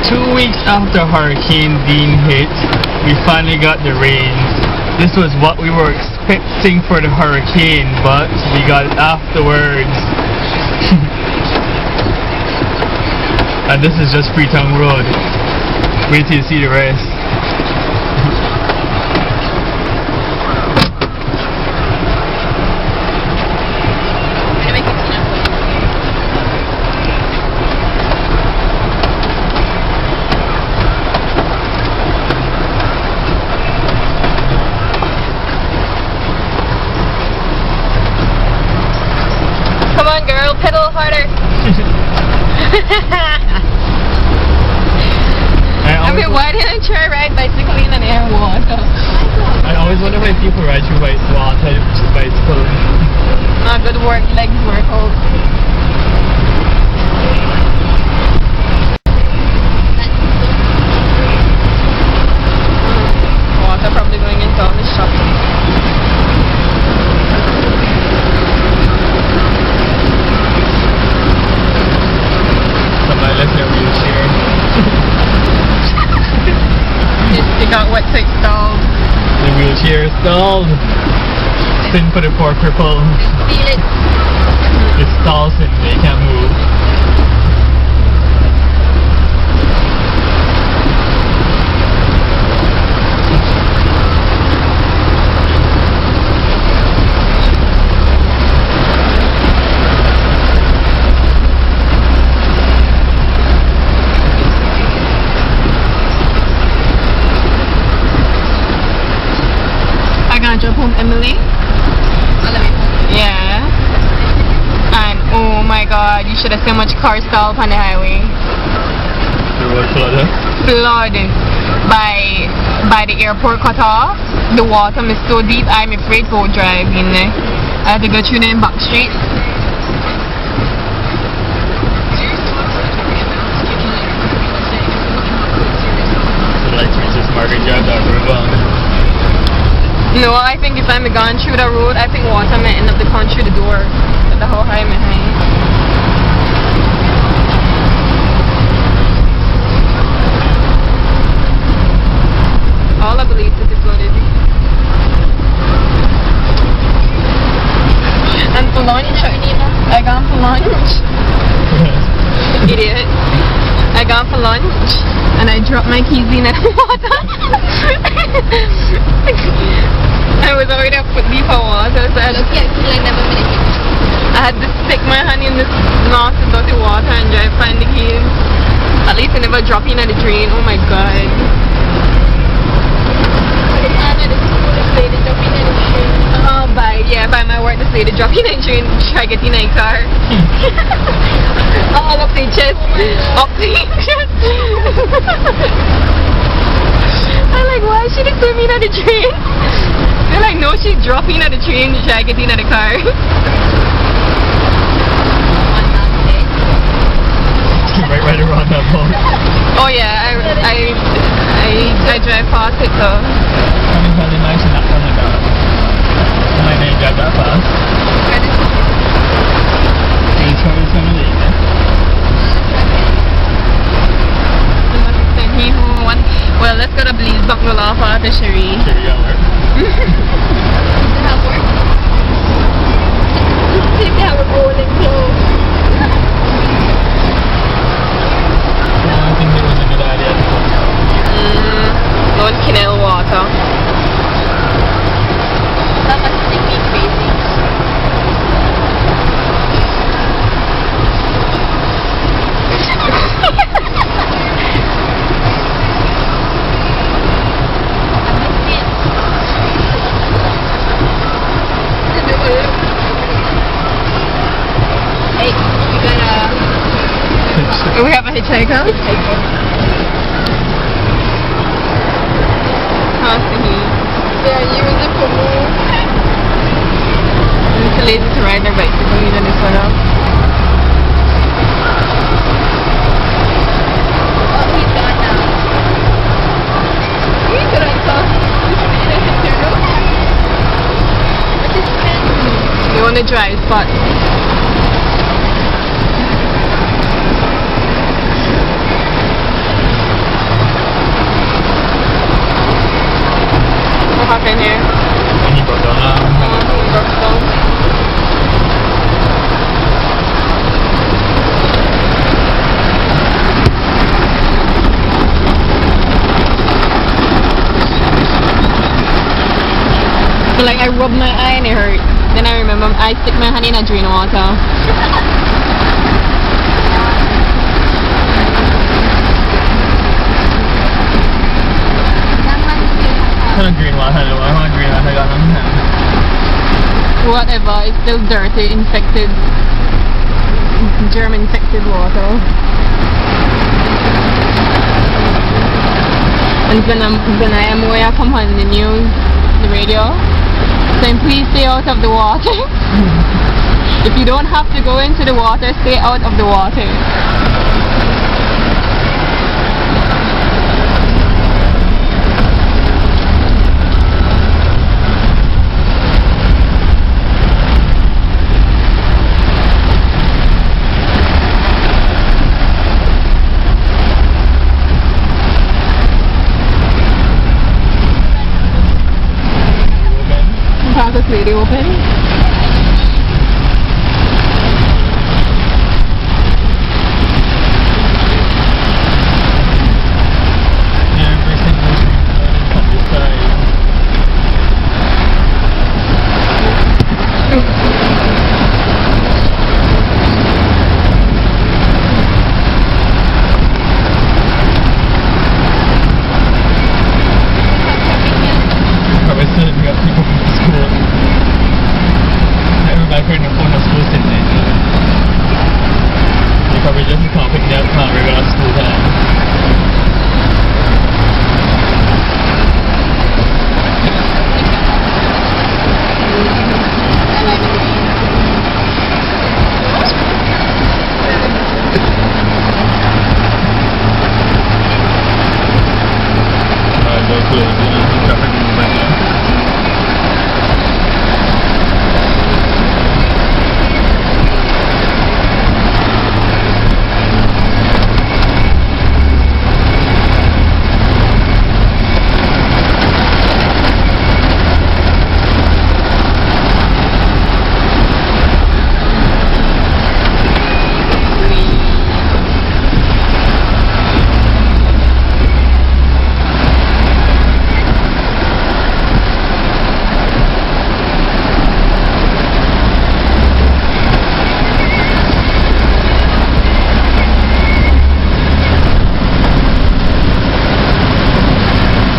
2 weeks after Hurricane Dean hit, we finally got the rains. This was what we were expecting for the hurricane, but we got it afterwards. And this is just Freetown Road. Wait till you see the rest. Come on, girl, pedal harder. I mean, why didn't I try ride bicycle in an air water? I always wonder why people ride through water bicycle. Good work, legs work out. Water probably going into all the shopping. Somebody left their wheelchair. It got wet, so it stalled. The wheelchair stalled. Spin for the poor cripple. Feel it. It stalls and they can't move. Drop home Emily. Yeah. And oh my god, you should have seen how much cars stalled on the highway. The road flooded? Flood. By the airport cut off. The water is so deep, I'm afraid to drive in there. I had to go through the back street. So like Mrs. Margaret drive that river. No, I think if I'm gone through the road, I think water may end up to come through the door. But the whole high may hang. All I believe is this what it is. And for lunch, I gone for lunch. Idiot. I gone for lunch and I dropped my keys in the water. I was already up with deep water, so I had to stick my hand in this nasty dirty water and try to find the keys. At least I never drop in at the drain. Oh my god. By my word, this lady drop in the drain, try to get in a car. All up the chest. Up the chest. I'm like, why should they throw me in the train? They're like, no, she's dropping at the train to try to get in the car. right around that boat. Oh yeah, I drive past it so. I mean, really nice and not running down. I might not drive that fast. It's probably some of it. Well, let's go to Belize Buckle off after Cherie. Cherie got work. Does that work? See if they have a rolling clothes. I think it was a good idea. Going canal water. That must make me crazy. We have a hitchhiker. How's the heat? Yeah, use it for more. It's too lazy to ride their bicycle, you know this one up. Oh, he's gone now. We could have thought you want to drive spot. hurt. Then I remember I stick my hand in a drain water. Whatever, it's still dirty, infected, germ-infected water. And when I am where I come on the news, the radio, saying please stay out of the water. If you don't have to go into the water, stay out of the water. Lady